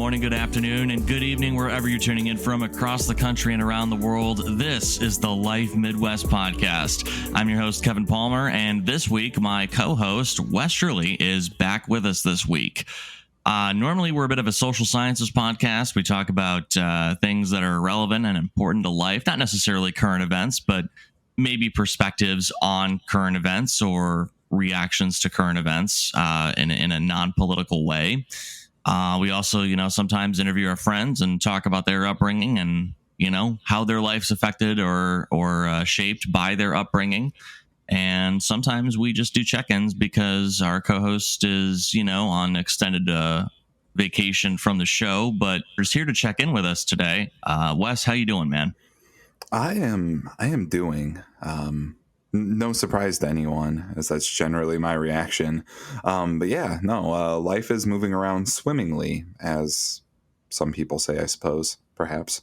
morning, good afternoon, and good evening wherever you're tuning in from across the country and around the world. This is the Life Midwest Podcast. I'm your host, Kevin Palmer, and this week, my co-host, Wes Shirley, is back with us this week. Normally, we're a bit of a social sciences podcast. We talk about things that are relevant and important to life, not necessarily current events, but maybe perspectives on current events or reactions to current events in a non-political way. We also, sometimes interview our friends and talk about their upbringing and, how their life's affected or shaped by their upbringing. And sometimes we just do check-ins because our co-host is, on extended vacation from the show, but is here to check in with us today. Wes, how you doing, man? I am doing. No surprise to anyone, as that's generally my reaction. But yeah, no, life is moving around swimmingly, as some people say, I suppose, perhaps.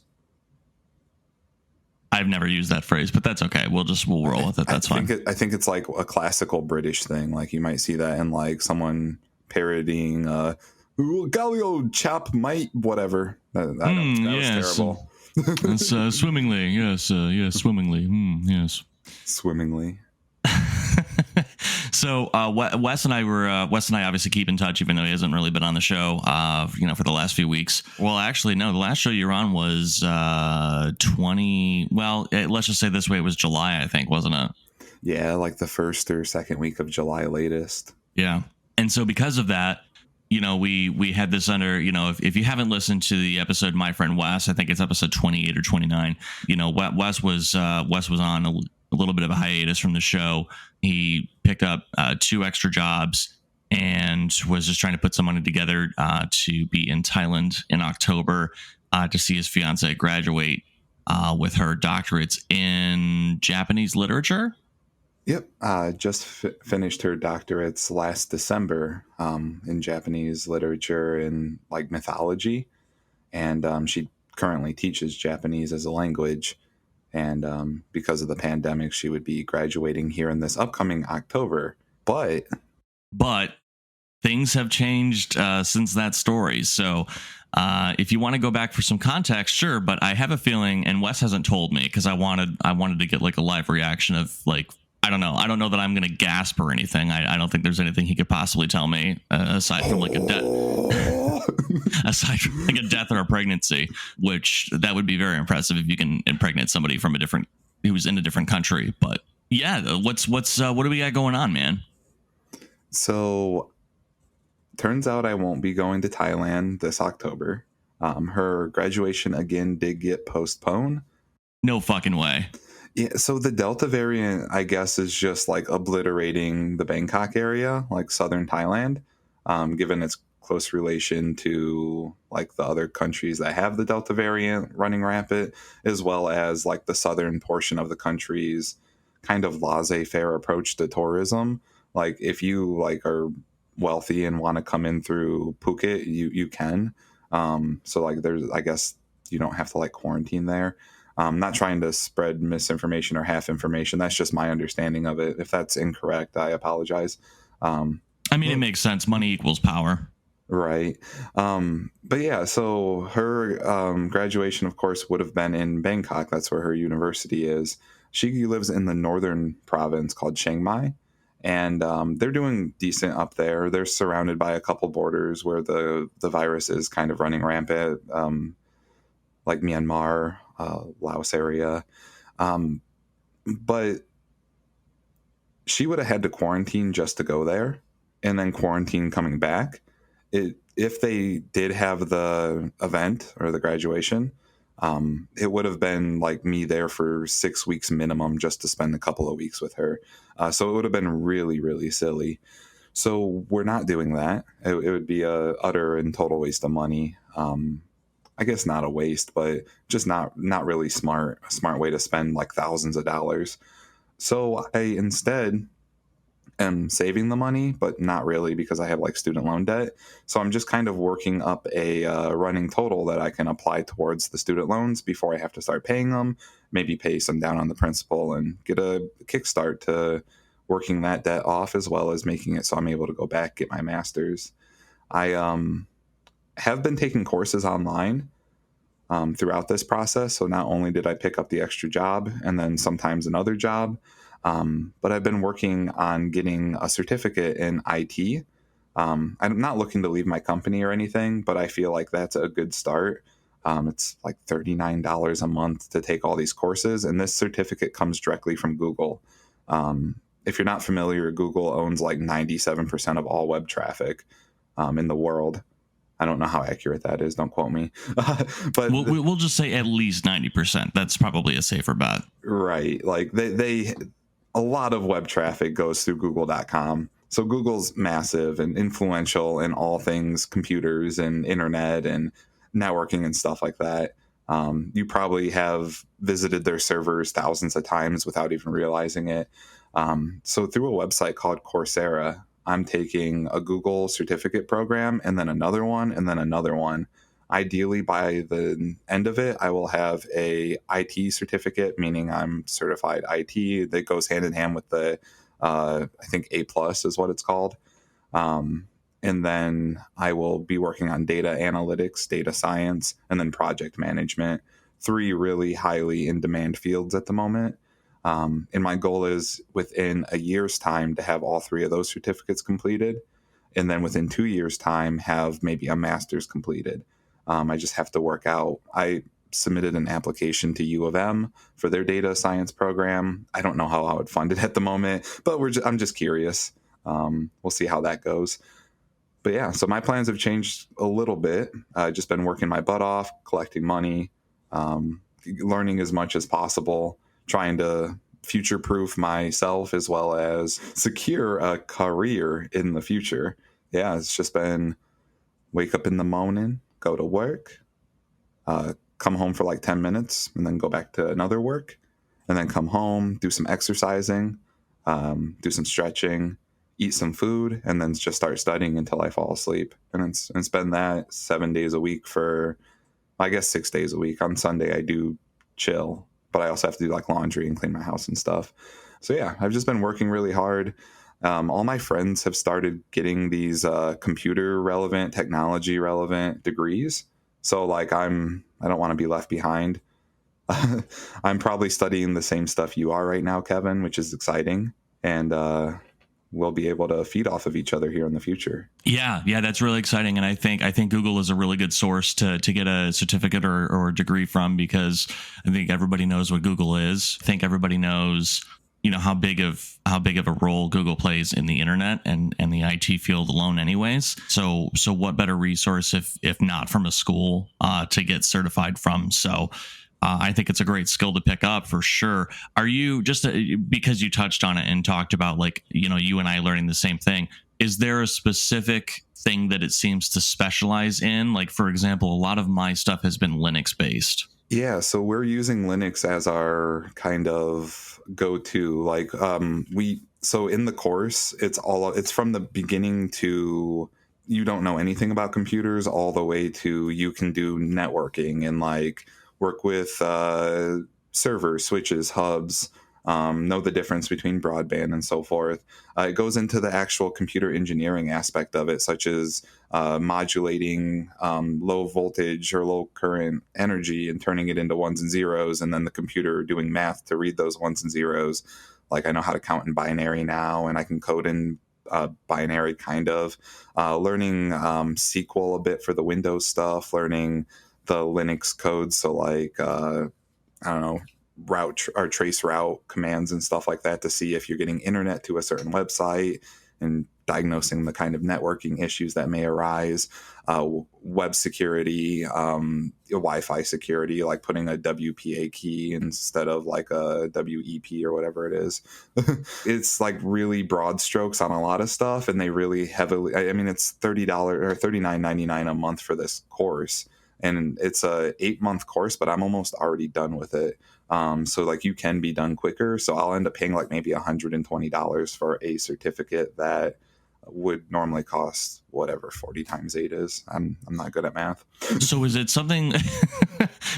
I've never used that phrase, but that's okay. We'll roll with it. That's fine. I think it's like a classical British thing. Like you might see that in like someone parodying Gallio chap mate whatever. That was terrible. It's swimmingly. Yes, swimmingly. Yes. Swimmingly. So Wes and I obviously keep in touch, even though he hasn't really been on the show, for the last few weeks. Well, actually, no, the last show you were on was let's just say this way, it was July, I think, wasn't it? Yeah, like the first or second week of July latest. Yeah. And so because of that, we had this under, if you haven't listened to the episode, My Friend Wes, I think it's episode 28 or 29, Wes was on a little bit of a hiatus from the show. He picked up 2 extra jobs and was just trying to put some money together to be in Thailand in October to see his fiance graduate with her doctorates in Japanese literature. Yep. Just finished her doctorates last December in Japanese literature and like mythology. And she currently teaches Japanese as a language. And because of the pandemic, she would be graduating here in this upcoming October. But things have changed since that story. So if you want to go back for some context, sure. But I have a feeling, and Wes hasn't told me because I wanted to get like a live reaction of like, I don't know. I don't know that I'm going to gasp or anything. I don't think there's anything he could possibly tell me aside from like a death or a pregnancy, which that would be very impressive if you can impregnate somebody from who's in a different country. But yeah, what do we got going on, man? So turns out I won't be going to Thailand this October. Her graduation again did get postponed. No fucking way. Yeah, so the Delta variant, I guess, is just like obliterating the Bangkok area, like southern Thailand, given its close relation to like the other countries that have the Delta variant running rampant, as well as like the southern portion of the country's kind of laissez-faire approach to tourism. Like if you like are wealthy and want to come in through Phuket, you can. So like I guess you don't have to like quarantine there. I'm not trying to spread misinformation or half information. That's just my understanding of it. If that's incorrect, I apologize. It makes sense. Money equals power. Right. But yeah, so her graduation, of course, would have been in Bangkok. That's where her university is. She lives in the northern province called Chiang Mai. And they're doing decent up there. They're surrounded by a couple borders where the virus is kind of running rampant, like Myanmar, Laos area. But she would have had to quarantine just to go there and then quarantine coming back. If they did have the event or the graduation, it would have been like me there for 6 weeks minimum just to spend a couple of weeks with her. So it would have been really, really silly. So we're not doing that. It would be a utter and total waste of money. I guess not a waste, but just not really smart. A smart way to spend like thousands of dollars. So I instead am saving the money, but not really because I have like student loan debt. So I'm just kind of working up a running total that I can apply towards the student loans before I have to start paying them, maybe pay some down on the principal and get a kickstart to working that debt off, as well as making it so I'm able to go back, get my master's. have been taking courses online throughout this process. So not only did I pick up the extra job and then sometimes another job, but I've been working on getting a certificate in IT. I'm not looking to leave my company or anything, but I feel like that's a good start. It's like $39 a month to take all these courses, and this certificate comes directly from Google. If you're not familiar, Google owns like 97% of all web traffic in the world. I don't know how accurate that is. Don't quote me. But we'll just say at least 90%. That's probably a safer bet. Right. Like they a lot of web traffic goes through google.com. So Google's massive and influential in all things computers and internet and networking and stuff like that. You probably have visited their servers thousands of times without even realizing it. So through a website called Coursera, I'm taking a Google certificate program and then another one and then another one. Ideally, by the end of it, I will have a IT certificate, meaning I'm certified IT. That goes hand in hand with the, I think A+ is what it's called. And then I will be working on data analytics, data science, and then project management. 3 really highly in demand fields at the moment. And my goal is within a year's time to have all 3 of those certificates completed. And then within 2 years' time, have maybe a master's completed. I just have to work out. I submitted an application to U of M for their data science program. I don't know how I would fund it at the moment, but I'm just curious. We'll see how that goes. But yeah, so my plans have changed a little bit. I've just been working my butt off, collecting money, learning as much as possible, trying to future-proof myself as well as secure a career in the future. Yeah, it's just been wake up in the morning, go to work, come home for like 10 minutes, and then go back to another work, and then come home, do some exercising, do some stretching, eat some food, and then just start studying until I fall asleep. And spend that 7 days a week for, I guess, 6 days a week. On Sunday, I do chill, but I also have to do like laundry and clean my house and stuff. So yeah, I've just been working really hard. All my friends have started getting these computer relevant, technology relevant degrees. So like I don't want to be left behind. I'm probably studying the same stuff you are right now, Kevin, which is exciting. And we'll be able to feed off of each other here in the future. Yeah, that's really exciting. And I think Google is a really good source to get a certificate or a degree from, because I think everybody knows what Google is. I think everybody knows, how big of a role Google plays in the internet and the IT field alone anyways. So what better resource if not from a school to get certified from? So I think it's a great skill to pick up for sure. Are you, just because you touched on it and talked about like, you and I learning the same thing, is there a specific thing that it seems to specialize in? Like, for example, a lot of my stuff has been Linux based. Yeah, so we're using Linux as our kind of go-to. Like so in the course, it's from the beginning to you don't know anything about computers all the way to you can do networking and like work with servers, switches, hubs, know the difference between broadband and so forth. It goes into the actual computer engineering aspect of it, such as modulating low voltage or low current energy and turning it into ones and zeros, and then the computer doing math to read those ones and zeros. Like I know how to count in binary now, and I can code in binary kind of. Learning SQL a bit for the Windows stuff, learning the Linux code. So like, I don't know, route or trace route commands and stuff like that to see if you're getting internet to a certain website and diagnosing the kind of networking issues that may arise. Web security, Wi-Fi security, like putting a WPA key instead of like a WEP or whatever it is. It's like really broad strokes on a lot of stuff, and they really heavily, I mean, it's $30 or $39.99 a month for this course. And it's a 8-month course, but I'm almost already done with it. So like you can be done quicker. So I'll end up paying like maybe $120 for a certificate that would normally cost whatever 40 times 8 is. I'm not good at math. So is it something?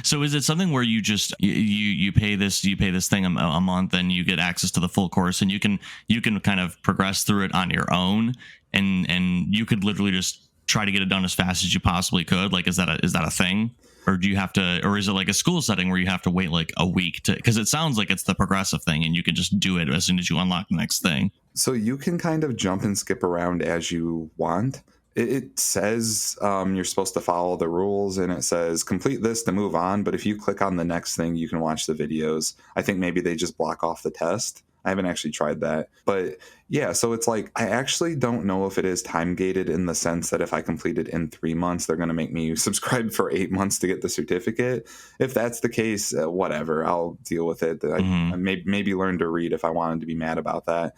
So is it something where you just you pay this thing a month and you get access to the full course, and you can kind of progress through it on your own, and you could literally just try to get it done as fast as you possibly could? Like, is that a thing? Or do you have to, or is it like a school setting where you have to wait like a week to, because it sounds like it's the progressive thing and you can just do it as soon as you unlock the next thing. So you can kind of jump and skip around as you want. It says you're supposed to follow the rules, and it says complete this to move on. But if you click on the next thing, you can watch the videos. I think maybe they just block off the test. I haven't actually tried that. But yeah, so it's like, I actually don't know if it is time gated in the sense that if I complete it in 3 months, they're going to make me subscribe for 8 months to get the certificate. If that's the case, whatever, I'll deal with it. I maybe learn to read if I wanted to be mad about that.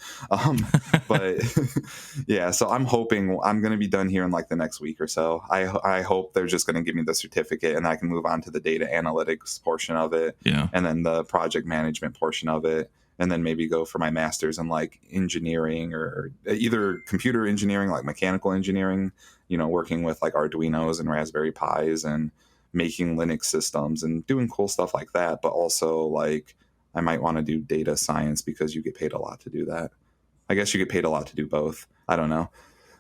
But yeah, so I'm hoping I'm going to be done here in like the next week or so. I hope they're just going to give me the certificate and I can move on to the data analytics portion of it. Yeah. And then the project management portion of it. And then maybe go for my master's in like engineering or either computer engineering, like mechanical engineering, working with like Arduinos and Raspberry Pis and making Linux systems and doing cool stuff like that. But also like I might want to do data science because you get paid a lot to do that. I guess you get paid a lot to do both. I don't know.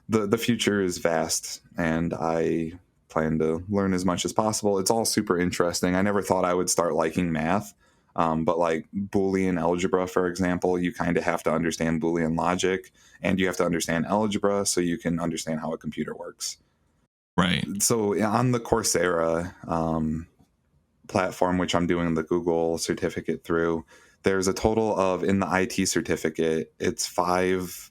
The future is vast and I plan to learn as much as possible. It's all super interesting. I never thought I would start liking math. But like Boolean algebra, for example, you kind of have to understand Boolean logic and you have to understand algebra so you can understand how a computer works. Right. So on the Coursera platform, which I'm doing the Google certificate through, there's a total of, in the IT certificate, it's 5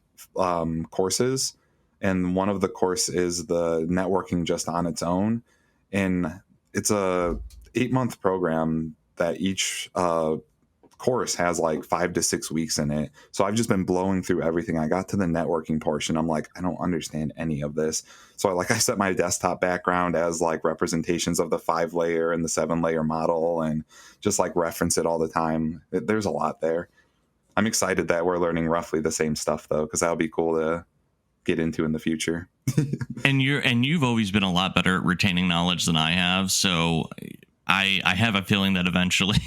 courses. And one of the course is the networking just on its own. And it's a 8-month program that each course has like 5 to 6 weeks in it. So I've just been blowing through everything. I got to the networking portion. I'm like, I don't understand any of this. So I set my desktop background as like representations of the 5-layer and the 7-layer model and just like reference it all the time. There's a lot there. I'm excited that we're learning roughly the same stuff though, because that'll be cool to get into in the future. And you've always been a lot better at retaining knowledge than I have. So I have a feeling that eventually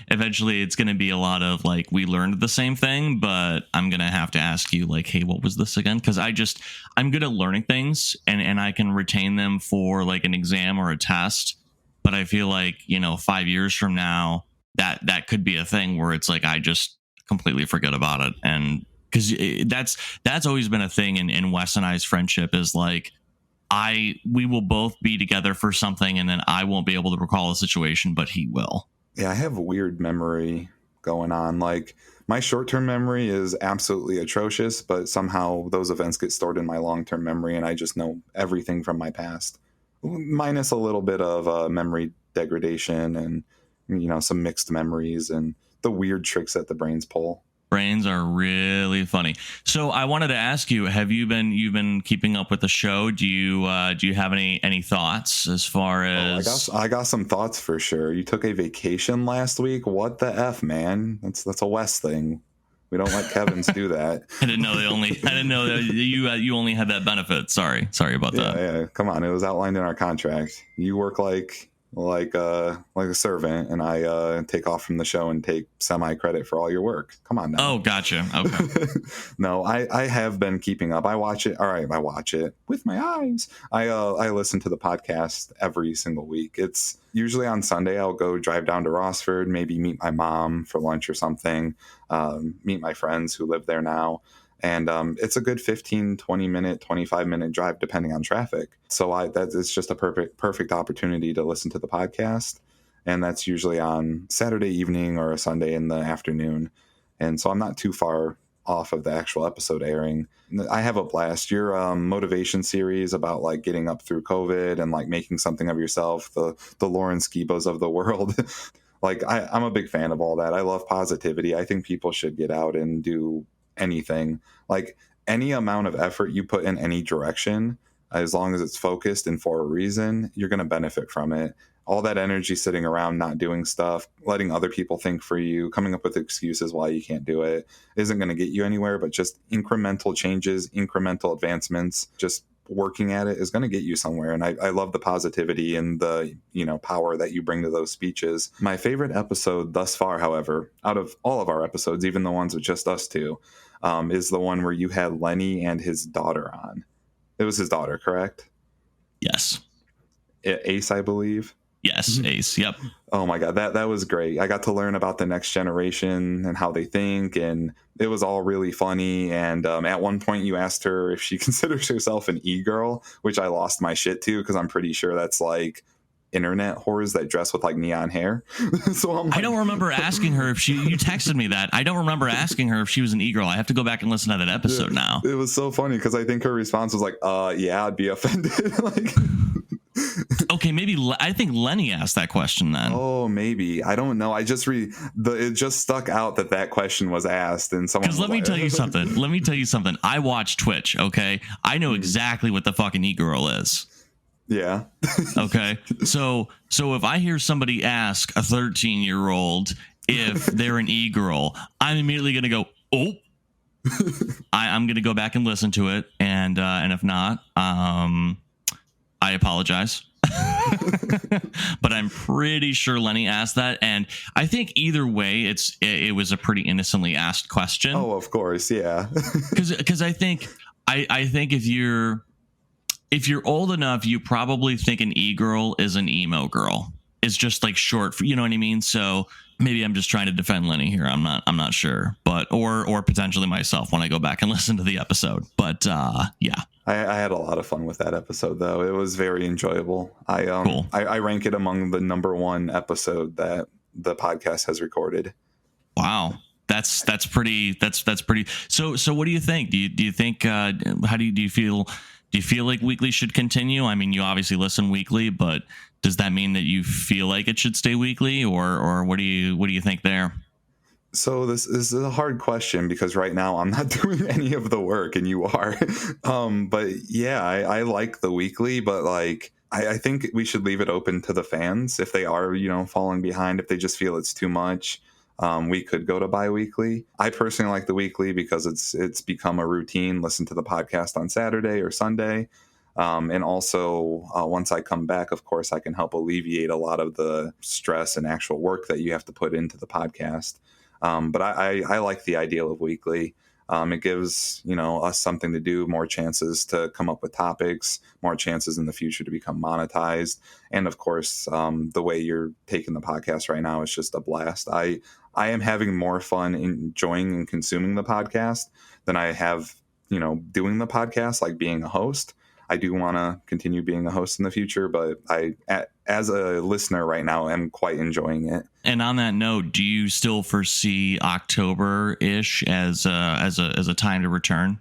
it's going to be a lot of like, we learned the same thing, but I'm going to have to ask you like, hey, what was this again? Because I'm good at learning things and I can retain them for like an exam or a test. But I feel like, 5 years from now, that could be a thing where it's like, I just completely forget about it. And because that's always been a thing in Wes and I's friendship is like, we will both be together for something and then I won't be able to recall a situation, but he will. Yeah, I have a weird memory going on. Like my short-term memory is absolutely atrocious, but somehow those events get stored in my long-term memory and I just know everything from my past, minus a little bit of memory degradation and, some mixed memories and the weird tricks that the brains pull. Brains are really funny. So I wanted to ask you: you've been keeping up with the show? Do you have any thoughts as far as? I got some thoughts for sure. You took a vacation last week. What the F, man? That's a West thing. We don't let Kevins do that. I didn't know that you only had that benefit. Sorry about that. Yeah. Come on, it was outlined in our contract. You work like a servant, and I take off from the show and take semi credit for all your work. Come on now. Oh, gotcha. Okay. No, I have been keeping up. I watch it. All right, I watch it with my eyes. I listen to the podcast every single week. It's usually on Sunday. I'll go drive down to Rossford, maybe meet my mom for lunch or something, meet my friends who live there now. And it's a good 15, 20 minute, 25 minute drive, depending on traffic. So it's just a perfect opportunity to listen to the podcast. And that's usually on Saturday evening or a Sunday in the afternoon. And so I'm not too far off of the actual episode airing. I have a blast. Your motivation series about like getting up through COVID and like making something of yourself, the Lauren Skibos of the world. Like I'm a big fan of all that. I love positivity. I think people should get out and do anything. Like any amount of effort you put in any direction, as long as it's focused and for a reason, you're going to benefit from it. All that energy sitting around not doing stuff, letting other people think for you, coming up with excuses why you can't do it, isn't going to get you anywhere. But just incremental changes, incremental advancements, just working at it is going to get you somewhere. And I love the positivity and the power that you bring to those speeches. My favorite episode thus far, however, out of all of our episodes, even the ones with just us two, is the one where you had Lenny and his daughter on. It was his daughter, correct? Yes. Ace, I believe. Yes, Ace. Yep. Oh my God, that was great. I got to learn about the next generation and how they think, and it was all really funny. And at one point, you asked her if she considers herself an e-girl, which I lost my shit to because I'm pretty sure that's like internet whores that dress with like neon hair. So I'm like, I don't remember asking her if you texted me that. I don't remember asking her if she was an e-girl. I have to go back and listen to that episode now. It was so funny because I think her response was like, yeah, I'd be offended. Like, okay, maybe I think Lenny asked that question then. oh, maybe. I don't know. I just it just stuck out that question was asked, and someone. Because let me tell you something. Let me tell you something. I watch Twitch. Okay, I know exactly what the fucking e-girl is. Yeah. Okay. So if I hear somebody ask a 13-year-old if they're an e-girl, I'm immediately going to go, oh. I'm going to go back and listen to it, and if not, I apologize. But I'm pretty sure Lenny asked that, and I think either way, it was a pretty innocently asked question. Oh, of course, yeah. Because I think if you're old enough, you probably think an e-girl is an emo girl. It's just like short for, you know what I mean? So maybe I'm just trying to defend Lenny here. I'm not sure, but or potentially myself when I go back and listen to the episode. But yeah. I had a lot of fun with that episode, though. It was very enjoyable. Cool. I rank it among the #1 episode that the podcast has recorded. Wow. That's pretty. So what do you think? Do you think? How do you feel? Do you feel like weekly should continue? I mean, you obviously listen weekly, but does that mean that you feel like it should stay weekly, or what do you think there? So this is a hard question because right now I'm not doing any of the work and you are. But yeah, I like the weekly, but like I think we should leave it open to the fans if they are, falling behind, if they just feel it's too much. We could go to bi-weekly. I personally like the weekly because it's become a routine. Listen to the podcast on Saturday or Sunday. And also, once I come back, of course, I can help alleviate a lot of the stress and actual work that you have to put into the podcast. But I like the ideal of weekly. It gives, us something to do, more chances to come up with topics, more chances in the future to become monetized. And of course, the way you're taking the podcast right now is just a blast. I am having more fun enjoying and consuming the podcast than I have, doing the podcast, like being a host. I do want to continue being a host in the future, but as a listener right now, I'm quite enjoying it. And on that note, do you still foresee October-ish as a time to return?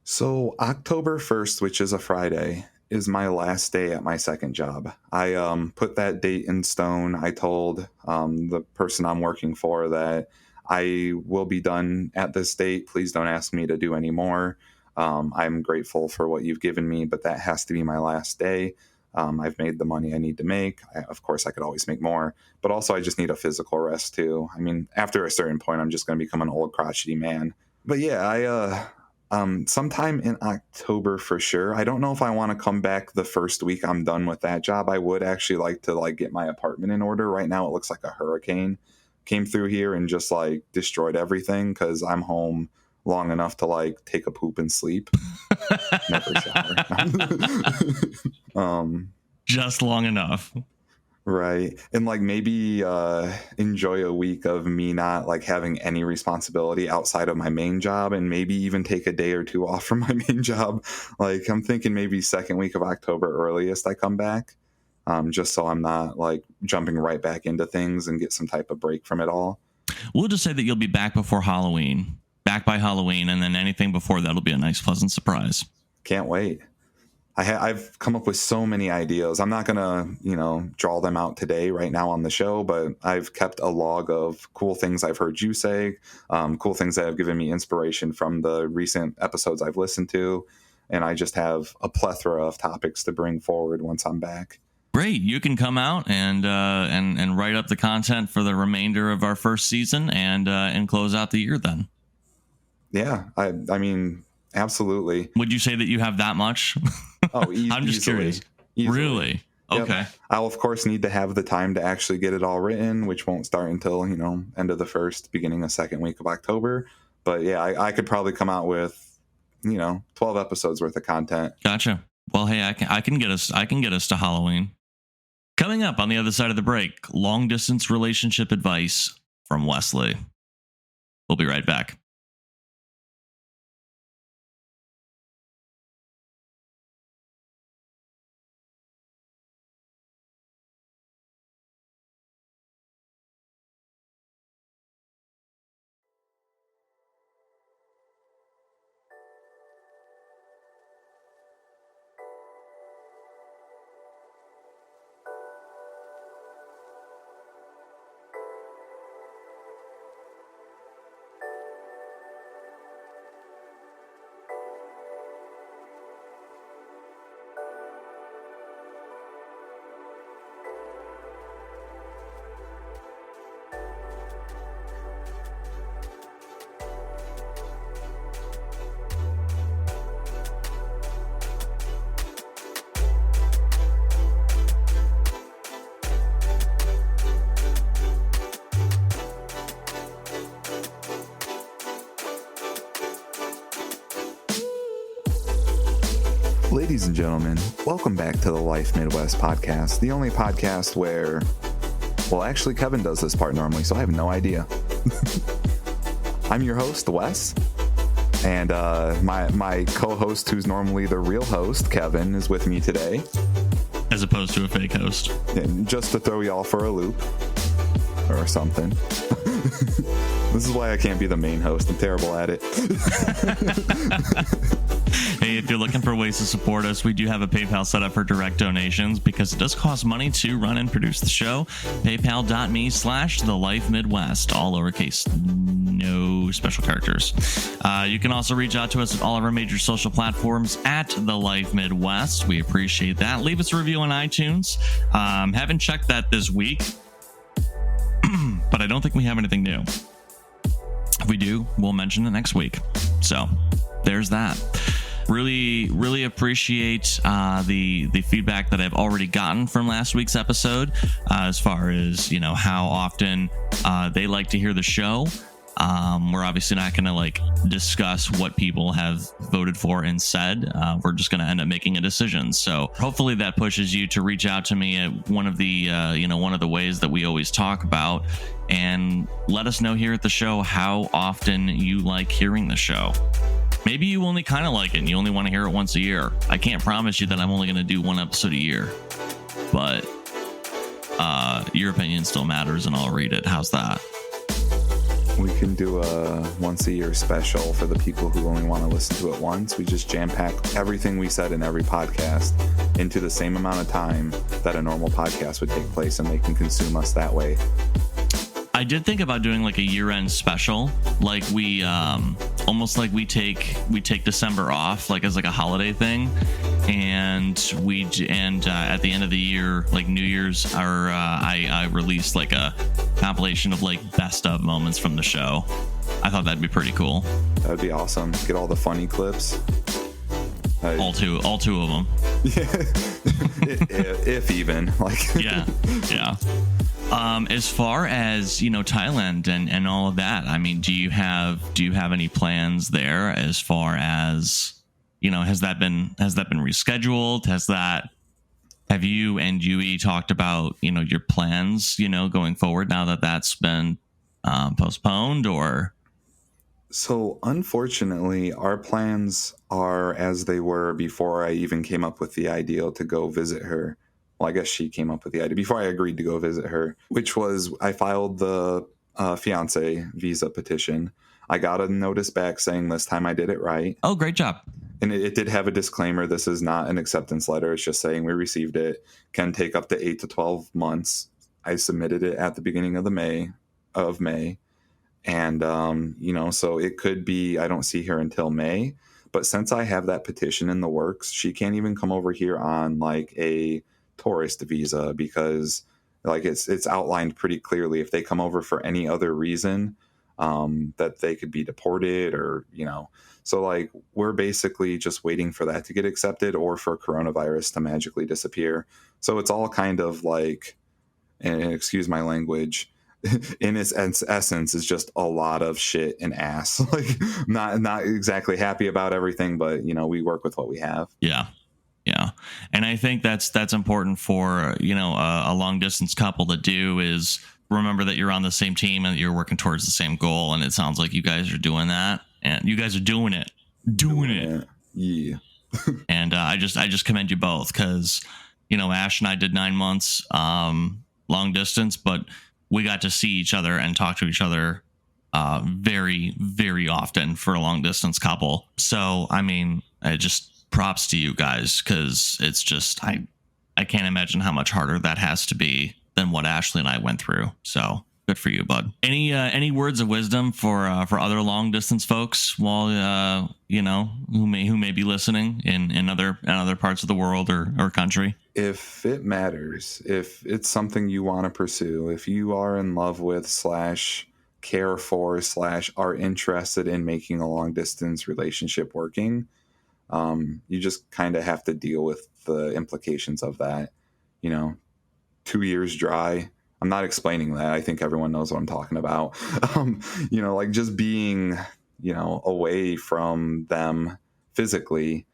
So October 1st, which is a Friday, is my last day at my second job. I put that date in stone. I told the person I'm working for that I will be done at this date. Please don't ask me to do any more. I'm grateful for what you've given me, but that has to be my last day. I've made the money I need to make. Of course, I could always make more, but also I just need a physical rest too. I mean, after a certain point, I'm just going to become an old crotchety man. But yeah, sometime in October for sure. I don't know if I want to come back the first week I'm done with that job. I would actually like to get my apartment in order. Right now, it looks like a hurricane came through here and just destroyed everything because I'm home long enough to take a poop and sleep. Never shower. Just long enough. Right. And maybe enjoy a week of me not having any responsibility outside of my main job, and maybe even take a day or two off from my main job. I'm thinking maybe second week of October earliest I come back, just so I'm not jumping right back into things and get some type of break from it all. We'll just say that you'll be back before Halloween. Back by Halloween, and then anything before that'll be a nice, pleasant surprise. Can't wait. I've come up with so many ideas. I'm not gonna, draw them out today right now on the show, but I've kept a log of cool things I've heard you say, cool things that have given me inspiration from the recent episodes I've listened to, and I just have a plethora of topics to bring forward once I'm back. Great. You can come out and write up the content for the remainder of our first season and close out the year then. Yeah, I mean, absolutely. Would you say that you have that much? Oh, I'm just curious. Easily. Really? Okay. Yep. I'll, of course, need to have the time to actually get it all written, which won't start until, end of the first, beginning of second week of October. But yeah, I could probably come out with, 12 episodes worth of content. Gotcha. Well, hey, I can get us to Halloween. Coming up on the other side of the break, long distance relationship advice from Wesley. We'll be right back. Ladies and gentlemen, welcome back to the Life Midwest podcast, the only podcast where, well, actually, Kevin does this part normally, so I have no idea. I'm your host, Wes, and my co-host, who's normally the real host, Kevin, is with me today. As opposed to a fake host. And just to throw y'all for a loop, or something. This is why I can't be the main host. I'm terrible at it. Hey, if you're looking for ways to support us, we do have a PayPal set up for direct donations because it does cost money to run and produce the show. PayPal.me/TheLifeMidwest, all lowercase, no special characters. You can also reach out to us at all of our major social platforms at The Life Midwest. We appreciate that. Leave us a review on iTunes. Haven't checked that this week, but I don't think we have anything new. If we do, we'll mention it next week. So there's that. Really appreciate the feedback that I've already gotten from last week's episode, as far as how often they like to hear the show. We're obviously not going to discuss what people have voted for and said. We're just going to end up making a decision. So hopefully that pushes you to reach out to me at one of the ways that we always talk about, and let us know here at the show how often you like hearing the show. Maybe you only kind of like it and you only want to hear it once a year. I can't promise you that I'm only going to do one episode a year, but your opinion still matters and I'll read it. How's that? We can do a once a year special for the people who only want to listen to it once. We just jam pack everything we said in every podcast into the same amount of time that a normal podcast would take place, and they can consume us that way. I did think about doing a year-end special, we almost we take December off, as a holiday thing, and at the end of the year, New Year's, I released a compilation of best of moments from the show. I thought that'd be pretty cool. That would be awesome. Get all the funny clips. All two of them. Yeah. if even yeah. As far as Thailand and all of that, I mean, do you have any plans there? As far as has that been rescheduled? Have you and Yui talked about your plans going forward now that that's been postponed? Or so unfortunately, our plans are as they were before I even came up with the idea to go visit her. Well, I guess she came up with the idea before I agreed to go visit her, which was I filed the fiance visa petition. I got a notice back saying this time I did it right. Oh, great job. And it did have a disclaimer. This is not an acceptance letter. It's just saying we received it. Can take up to 8 to 12 months. I submitted it at the beginning of May. And, so it could be, I don't see her until May. But since I have that petition in the works, she can't even come over here on a tourist visa, because it's outlined pretty clearly if they come over for any other reason, that they could be deported or so we're basically just waiting for that to get accepted or for coronavirus to magically disappear. So it's all kind of and excuse my language, in its essence is just a lot of shit and ass. Like not exactly happy about everything, but we work with what we have. Yeah. And I think that's important for, a long distance couple to do, is remember that you're on the same team and you're working towards the same goal. And it sounds like you guys are doing that, and you guys are doing it. Yeah. And I just commend you both, because, Ash and I did 9 months long distance, but we got to see each other and talk to each other very, very often for a long distance couple. So, I mean, just props to you guys, because it's just, I can't imagine how much harder that has to be than what Ashley and I went through. So good for you, bud. Any words of wisdom for other long distance folks, while who may be listening in other parts of the world or country? If it matters, if it's something you want to pursue, if you are in love with / care for / are interested in making a long distance relationship working, you just kind of have to deal with the implications of that. 2 years dry. I'm not explaining that. I think everyone knows what I'm talking about. Like just being, away from them physically,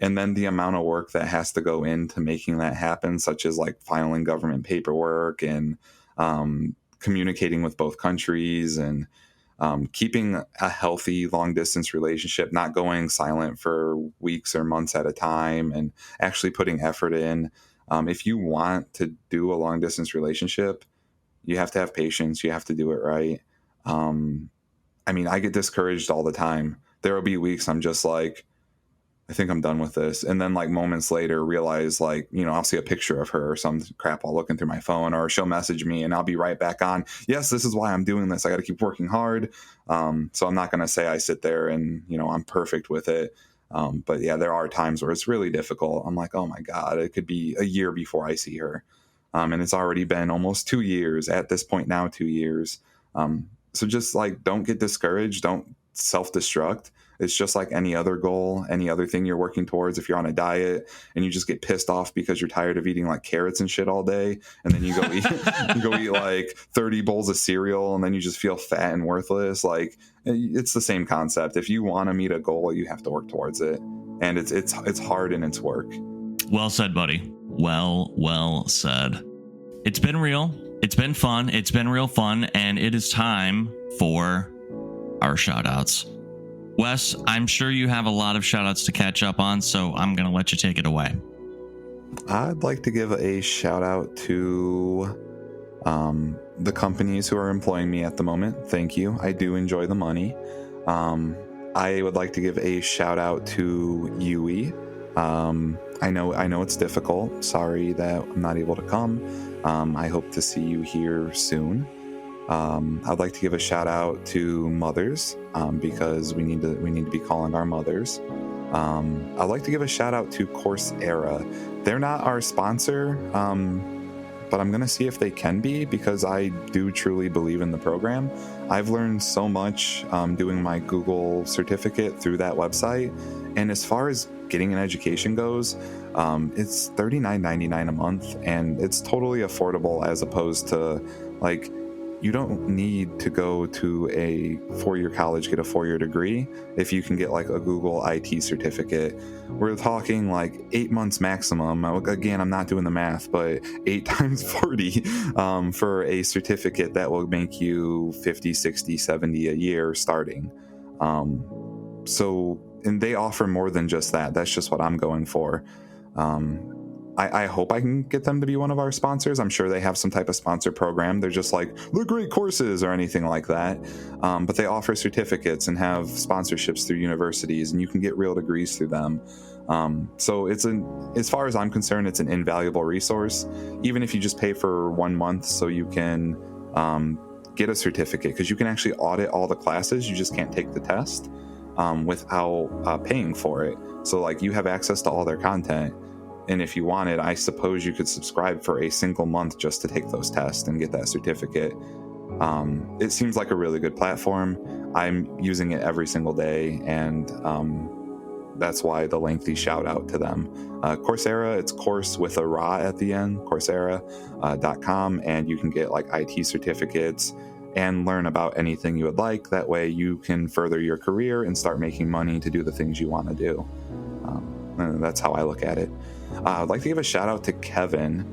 and then the amount of work that has to go into making that happen, such as like filing government paperwork and communicating with both countries, and keeping a healthy long distance relationship, not going silent for weeks or months at a time, and actually putting effort in. If you want to do a long distance relationship, you have to have patience. You have to do it right. I get discouraged all the time. There will be weeks I'm just like, I think I'm done with this. And then like moments later realize, like, I'll see a picture of her or some crap while looking through my phone, or she'll message me and I'll be right back on. Yes, this is why I'm doing this. I got to keep working hard. So I'm not going to say I sit there and, I'm perfect with it. But yeah, there are times where it's really difficult. I'm like, oh my God, it could be a year before I see her. And it's already been almost 2 years at this point now, 2 years. So just like, don't get discouraged. Don't self-destruct. It's just like any other goal, any other thing you're working towards. If you're on a diet and you just get pissed off because you're tired of eating like carrots and shit all day, and then you go eat like 30 bowls of cereal, and then you just feel fat and worthless. Like, it's the same concept. If you want to meet a goal, you have to work towards it, and it's hard and it's work. Well said, buddy. Well said. It's been real. It's been fun. It's been real fun, and it is time for our shout outs. Wes, I'm sure you have a lot of shout outs to catch up on, so I'm going to let you take it away. I'd like to give a shout out to the companies who are employing me at the moment. Thank you. I do enjoy the money. I would like to give a shout out to Yui. I know it's difficult. Sorry that I'm not able to come. I hope to see you here soon. I'd like to give a shout out to mothers, because we need to be calling our mothers. I'd like to give a shout out to Coursera. They're not our sponsor, but I'm going to see if they can be, because I do truly believe in the program. I've learned so much doing my Google certificate through that website. And as far as getting an education goes, it's $39.99 a month, and it's totally affordable, as opposed to like, you don't need to go to a 4-year college, get a 4-year degree if you can get like a Google IT certificate. We're talking like 8 months maximum. Again, I'm not doing the math, but 8 times 40 for a certificate that will make you 50, 60, 70 a year starting. And they offer more than just that. That's just what I'm going for. I hope I can get them to be one of our sponsors. I'm sure they have some type of sponsor program. They're just like, the great courses or anything like that. But they offer certificates and have sponsorships through universities, and you can get real degrees through them. So as far as I'm concerned, it's an invaluable resource, even if you just pay for 1 month so you can get a certificate, because you can actually audit all the classes. You just can't take the test without paying for it. So like, you have access to all their content. And if you wanted, I suppose you could subscribe for a single month just to take those tests and get that certificate. It seems like a really good platform. I'm using it every single day, and that's why the lengthy shout out to them. Coursera, it's course with a ra at the end, Coursera.com, and you can get like IT certificates and learn about anything you would like. That way you can further your career and start making money to do the things you want to do. And that's how I look at it. I'd like to give a shout out to Kevin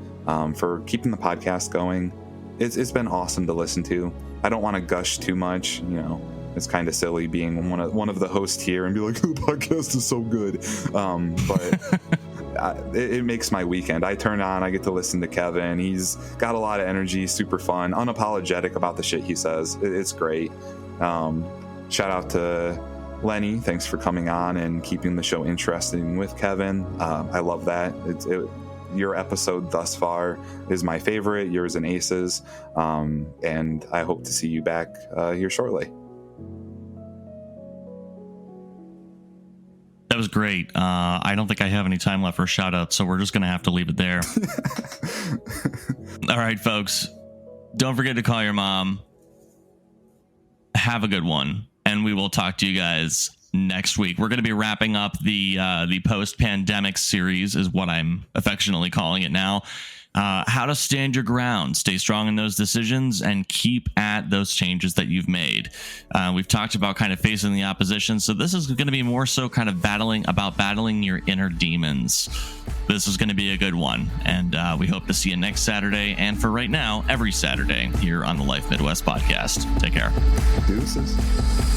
for keeping the podcast going. It's been awesome to listen to. I don't want to gush too much, you know. It's kind of silly being one of the hosts here and be like, the podcast is so good. But it makes my weekend. I turn on, I get to listen to Kevin. He's got a lot of energy, super fun, unapologetic about the shit he says. It's great. Shout out to Lenny. Thanks for coming on and keeping the show interesting with Kevin. I love that. Your episode thus far is my favorite. Yours and Ace's. And I hope to see you back here shortly. That was great. I don't think I have any time left for shout outs, so we're just going to have to leave it there. All right, folks. Don't forget to call your mom. Have a good one. And we will talk to you guys next week. We're going to be wrapping up the post-pandemic series, is what I'm affectionately calling it now. How to stand your ground, stay strong in those decisions, and keep at those changes that you've made. We've talked about kind of facing the opposition, so this is going to be more so kind of battling your inner demons. This is going to be a good one, and we hope to see you next Saturday, and for right now, every Saturday here on the Life Midwest podcast. Take care. Deuces.